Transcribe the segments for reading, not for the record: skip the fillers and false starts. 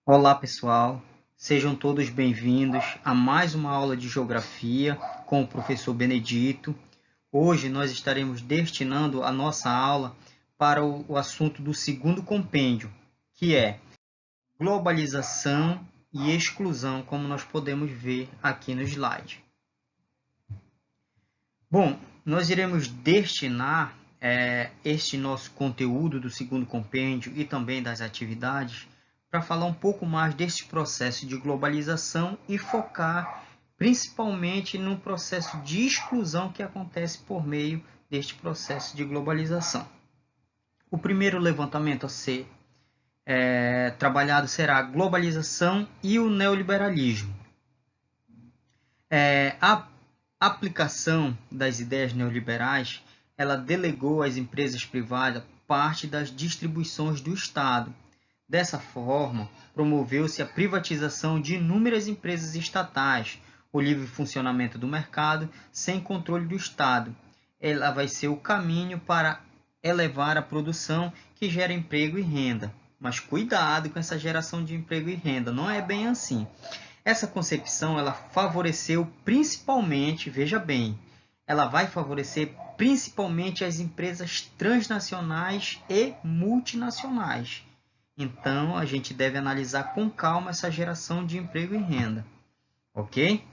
Olá, pessoal. Sejam todos bem-vindos a mais uma aula de Geografia com o professor Benedito. Hoje nós estaremos destinando a nossa aula para o assunto do segundo compêndio, que é globalização e exclusão, como nós podemos ver aqui no slide. Bom, nós iremos destinar este nosso conteúdo do segundo compêndio e também das atividades para falar um pouco mais desse processo de globalização e focar principalmente no processo de exclusão que acontece por meio deste processo de globalização. O primeiro levantamento a ser trabalhado será a globalização e o neoliberalismo. A aplicação das ideias neoliberais, ela delegou às empresas privadas parte das distribuições do Estado. Dessa forma, promoveu-se a privatização de inúmeras empresas estatais, o livre funcionamento do mercado sem controle do Estado. Ela vai ser o caminho para elevar a produção que gera emprego e renda. Mas cuidado com essa geração de emprego e renda, não é bem assim. Essa concepção ela favoreceu principalmente, veja bem, ela vai favorecer principalmente as empresas transnacionais e multinacionais. Então, a gente deve analisar com calma essa geração de emprego e renda, ok?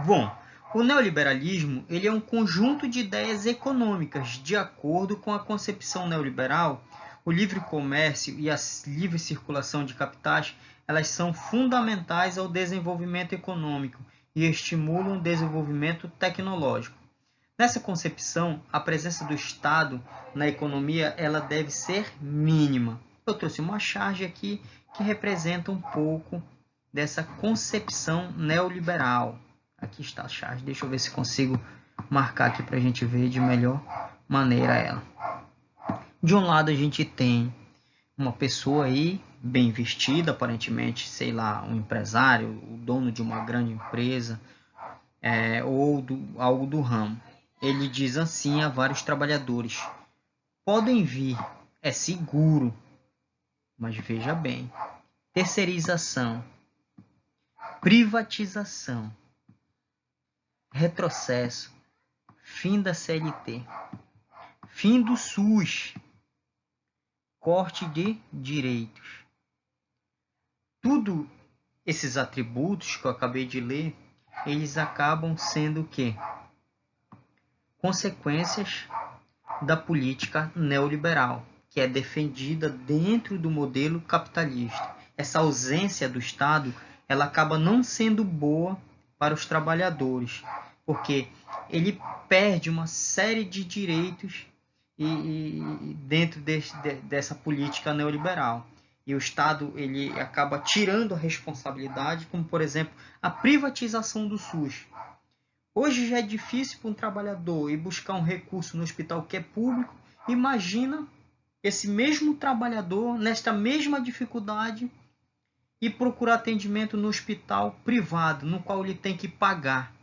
Bom, o neoliberalismo ele é um conjunto de ideias econômicas. De acordo com a concepção neoliberal, o livre comércio e a livre circulação de capitais elas são fundamentais ao desenvolvimento econômico e estimulam o desenvolvimento tecnológico. Nessa concepção, a presença do Estado na economia ela deve ser mínima. Eu trouxe uma charge aqui que representa um pouco dessa concepção neoliberal. Aqui está a charge. Deixa eu ver se consigo marcar aqui para a gente ver de melhor maneira ela. De um lado a gente tem uma pessoa aí bem vestida, aparentemente, sei lá, um empresário, o dono de uma grande empresa ou algo do ramo. Ele diz assim a vários trabalhadores: podem vir, é seguro, mas veja bem, terceirização, privatização, retrocesso, fim da CLT, fim do SUS, corte de direitos. Tudo esses atributos que eu acabei de ler, eles acabam sendo o quê? Consequências da política neoliberal, que é defendida dentro do modelo capitalista. Essa ausência do Estado, ela acaba não sendo boa para os trabalhadores, porque ele perde uma série de direitos dentro dessa política neoliberal. E o Estado ele acaba tirando a responsabilidade, como, por exemplo, a privatização do SUS. Hoje já é difícil para um trabalhador ir buscar um recurso no hospital que é público. Imagina esse mesmo trabalhador, nesta mesma dificuldade, e procurar atendimento no hospital privado, no qual ele tem que pagar.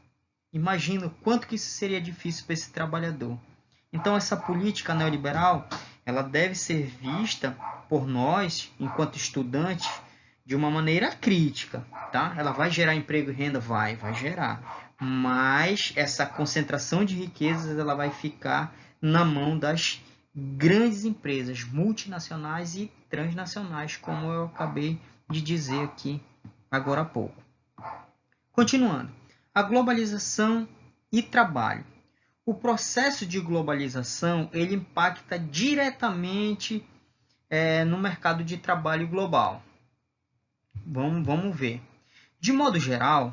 Imagina o quanto que isso seria difícil para esse trabalhador. Então, essa política neoliberal, ela deve ser vista por nós, enquanto estudantes, de uma maneira crítica, tá? Ela vai gerar emprego e renda? Vai gerar. Mas essa concentração de riquezas, ela vai ficar na mão das grandes empresas multinacionais e transnacionais, como eu acabei de dizer aqui agora há pouco. Continuando, a globalização e trabalho. O processo de globalização ele impacta diretamente no mercado de trabalho global. Vamos ver. De modo geral,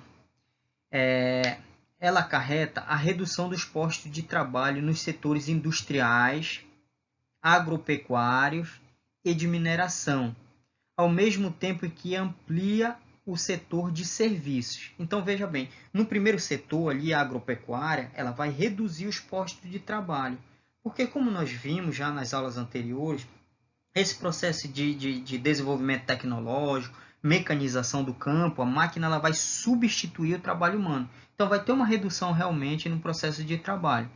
ela acarreta a redução dos postos de trabalho nos setores industriais, agropecuários e de mineração, ao mesmo tempo que amplia o setor de serviços. Então, veja bem, no primeiro setor ali, a agropecuária, ela vai reduzir os postos de trabalho. Porque, como nós vimos já nas aulas anteriores, esse processo de desenvolvimento tecnológico, mecanização do campo, a máquina ela vai substituir o trabalho humano. Então, vai ter uma redução realmente no processo de trabalho.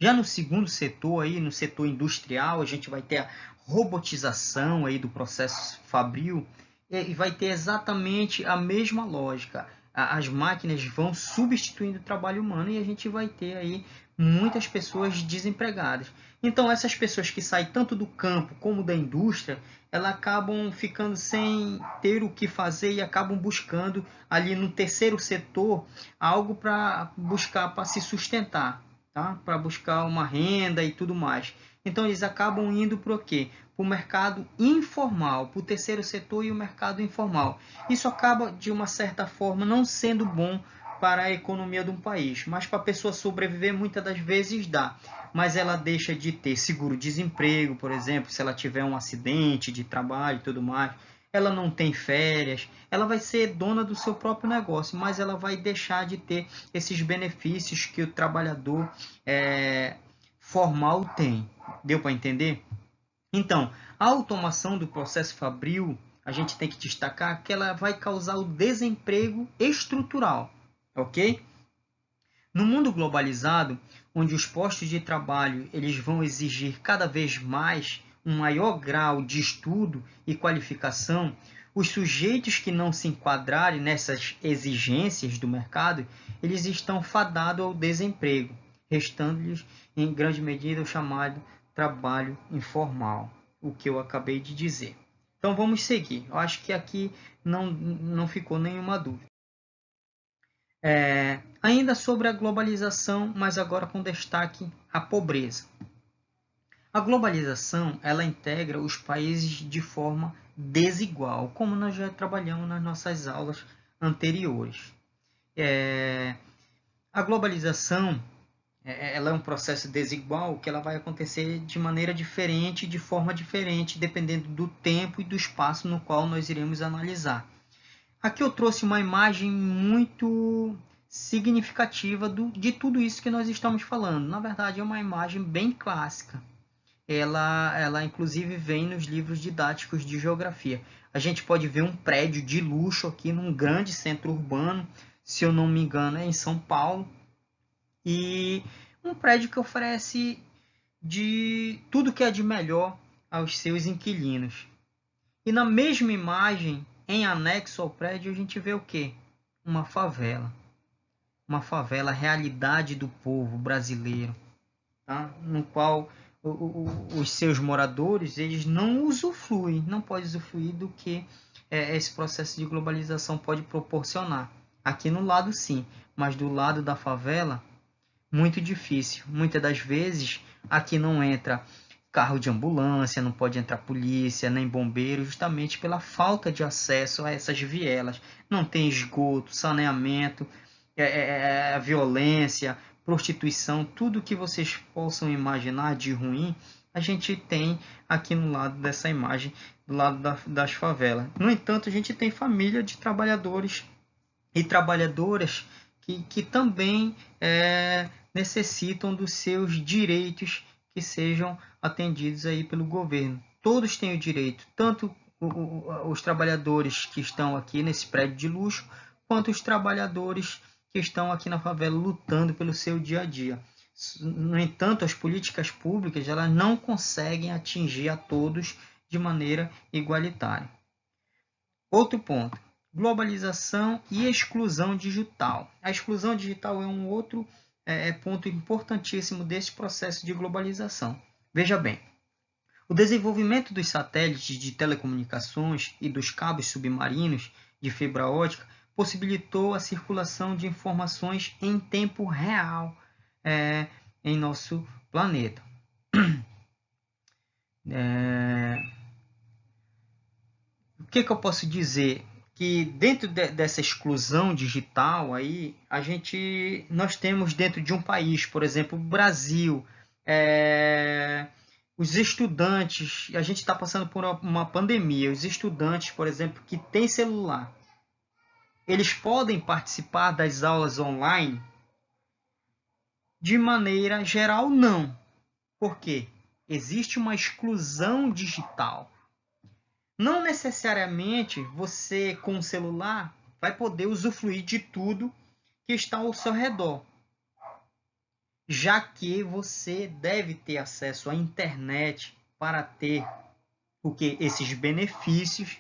Já no segundo setor, aí, no setor industrial, a gente vai ter a robotização aí do processo fabril. e vai ter exatamente a mesma lógica. As máquinas vão substituindo o trabalho humano e a gente vai ter aí muitas pessoas desempregadas. Então, essas pessoas que saem tanto do campo como da indústria, elas acabam ficando sem ter o que fazer e acabam buscando ali no terceiro setor algo para buscar para se sustentar, tá? Para buscar uma renda e tudo mais. Então, eles acabam indo para o quê? Para o mercado informal, para o terceiro setor e o mercado informal. Isso acaba, de uma certa forma, não sendo bom para a economia de um país, mas para a pessoa sobreviver, muitas das vezes dá. Mas ela deixa de ter seguro-desemprego, por exemplo, se ela tiver um acidente de trabalho e tudo mais. Ela não tem férias, ela vai ser dona do seu próprio negócio, mas ela vai deixar de ter esses benefícios que o trabalhador formal tem. Deu para entender? Então, a automação do processo fabril, a gente tem que destacar que ela vai causar o desemprego estrutural, ok? No mundo globalizado, onde os postos de trabalho eles vão exigir cada vez mais um maior grau de estudo e qualificação, os sujeitos que não se enquadrarem nessas exigências do mercado, eles estão fadados ao desemprego, restando-lhes em grande medida o chamado trabalho informal, o que eu acabei de dizer. Então vamos seguir. Eu acho que aqui não ficou nenhuma dúvida. Ainda sobre a globalização, mas agora com destaque à pobreza. A globalização ela integra os países de forma desigual, como nós já trabalhamos nas nossas aulas anteriores. A globalização ela é um processo desigual que ela vai acontecer de maneira diferente, de forma diferente, dependendo do tempo e do espaço no qual nós iremos analisar. Aqui eu trouxe uma imagem muito significativa de tudo isso que nós estamos falando. Na verdade, é uma imagem bem clássica. Ela inclusive vem nos livros didáticos de geografia. A gente pode ver um prédio de luxo aqui num grande centro urbano, se eu não me engano, é em São Paulo. E um prédio que oferece de tudo que é de melhor aos seus inquilinos. E na mesma imagem, em anexo ao prédio, a gente vê o quê? Uma favela. Uma favela, realidade do povo brasileiro, tá? No qual os seus moradores eles não usufruem, não podem usufruir do que esse processo de globalização pode proporcionar. Aqui no lado sim, mas do lado da favela, muito difícil. Muitas das vezes aqui não entra carro de ambulância, não pode entrar polícia, nem bombeiro, justamente pela falta de acesso a essas vielas. Não tem esgoto, saneamento, violência, prostituição, tudo que vocês possam imaginar de ruim, a gente tem aqui no lado dessa imagem, do lado das favelas. No entanto, a gente tem família de trabalhadores e trabalhadoras que também necessitam dos seus direitos que sejam atendidos aí pelo governo. Todos têm o direito, tanto os trabalhadores que estão aqui nesse prédio de luxo, quanto os trabalhadores que estão aqui na favela lutando pelo seu dia a dia. No entanto, as políticas públicas elas não conseguem atingir a todos de maneira igualitária. Outro ponto, globalização e exclusão digital. A exclusão digital é um outro ponto importantíssimo desse processo de globalização. Veja bem, o desenvolvimento dos satélites de telecomunicações e dos cabos submarinos de fibra ótica possibilitou a circulação de informações em tempo real em nosso planeta. O que eu posso dizer? Que dentro dessa exclusão digital aí, nós temos dentro de um país, por exemplo, o Brasil, os estudantes, a gente está passando por uma pandemia, os estudantes, por exemplo, que têm celular, eles podem participar das aulas online? De maneira geral, não. Por quê? Existe uma exclusão digital. Não necessariamente você, com o celular, vai poder usufruir de tudo que está ao seu redor, já que você deve ter acesso à internet para ter esses benefícios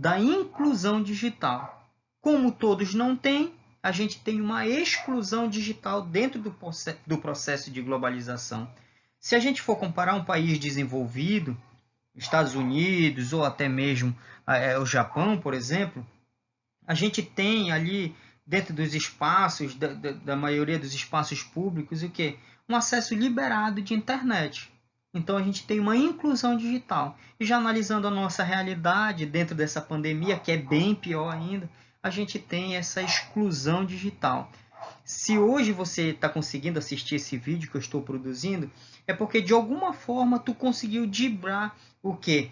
da inclusão digital. Como todos não têm, a gente tem uma exclusão digital dentro do processo de globalização. Se a gente for comparar um país desenvolvido, Estados Unidos ou até mesmo o Japão, por exemplo, a gente tem ali dentro dos espaços, da maioria dos espaços públicos, o quê? Um acesso liberado de internet. Então a gente tem uma inclusão digital. E já analisando a nossa realidade dentro dessa pandemia, que é bem pior ainda, a gente tem essa exclusão digital. Se hoje você está conseguindo assistir esse vídeo que eu estou produzindo, é porque de alguma forma tu conseguiu driblar o quê?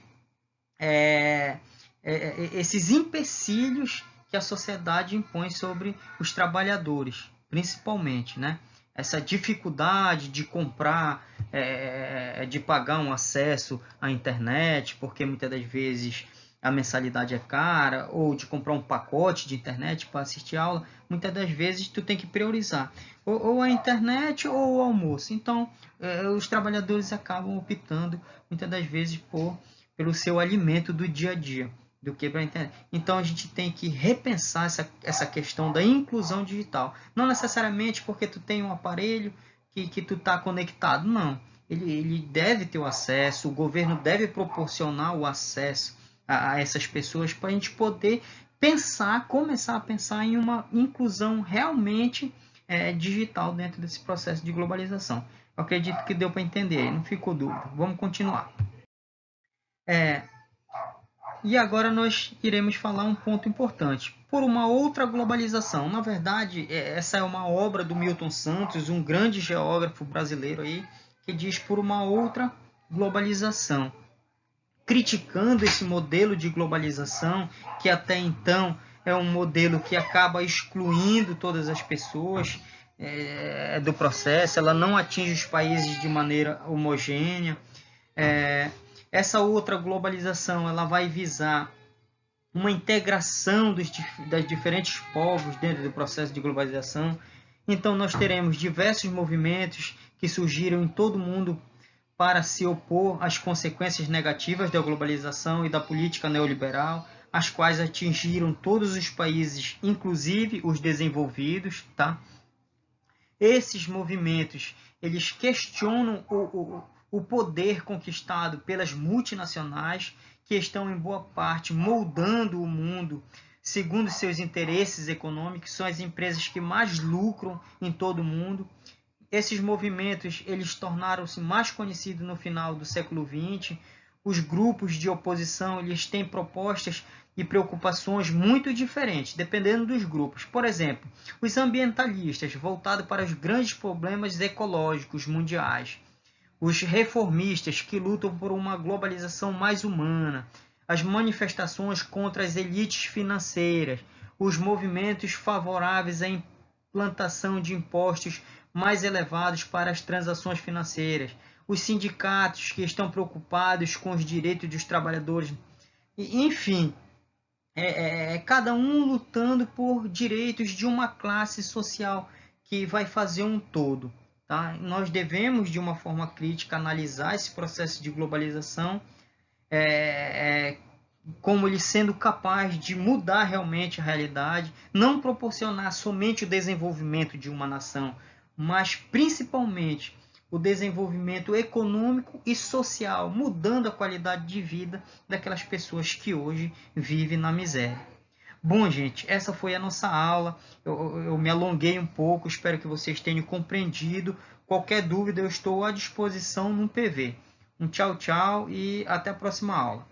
Esses empecilhos que a sociedade impõe sobre os trabalhadores, principalmente, né? Essa dificuldade de comprar, de pagar um acesso à internet, porque muitas das vezes a mensalidade é cara, ou de comprar um pacote de internet para assistir aula, muitas das vezes tu tem que priorizar ou a internet ou o almoço. Então, os trabalhadores acabam optando muitas das vezes pelo seu alimento do dia a dia, do que para a internet. Então, a gente tem que repensar essa questão da inclusão digital. Não necessariamente porque tu tem um aparelho que tu está conectado, não. Ele deve ter o acesso, o governo deve proporcionar o acesso a essas pessoas para a gente poder começar a pensar em uma inclusão realmente digital dentro desse processo de globalização. Eu acredito que deu para entender, não ficou dúvida. Vamos continuar. E agora nós iremos falar um ponto importante. Por uma outra globalização. Na verdade, essa é uma obra do Milton Santos, um grande geógrafo brasileiro aí, que diz por uma outra globalização, criticando esse modelo de globalização, que até então é um modelo que acaba excluindo todas as pessoas do processo, ela não atinge os países de maneira homogênea. Essa outra globalização ela vai visar uma integração das diferentes povos dentro do processo de globalização. Então, nós teremos diversos movimentos que surgiram em todo o mundo para se opor às consequências negativas da globalização e da política neoliberal, as quais atingiram todos os países, inclusive os desenvolvidos, tá? Esses movimentos, eles questionam o poder conquistado pelas multinacionais, que estão em boa parte moldando o mundo segundo seus interesses econômicos, são as empresas que mais lucram em todo o mundo. Esses movimentos eles tornaram-se mais conhecidos no final do século XX. Os grupos de oposição eles têm propostas e preocupações muito diferentes, dependendo dos grupos. Por exemplo, os ambientalistas, voltados para os grandes problemas ecológicos mundiais. Os reformistas, que lutam por uma globalização mais humana. As manifestações contra as elites financeiras. Os movimentos favoráveis à implantação de impostos mais elevados para as transações financeiras, os sindicatos que estão preocupados com os direitos dos trabalhadores, enfim, cada um lutando por direitos de uma classe social que vai fazer um todo. Tá? Nós devemos, de uma forma crítica, analisar esse processo de globalização, como ele sendo capaz de mudar realmente a realidade, não proporcionar somente o desenvolvimento de uma nação, mas principalmente o desenvolvimento econômico e social, mudando a qualidade de vida daquelas pessoas que hoje vivem na miséria. Bom, gente, essa foi a nossa aula. Eu me alonguei um pouco, espero que vocês tenham compreendido. Qualquer dúvida, eu estou à disposição no PV. Um tchau, tchau e até a próxima aula.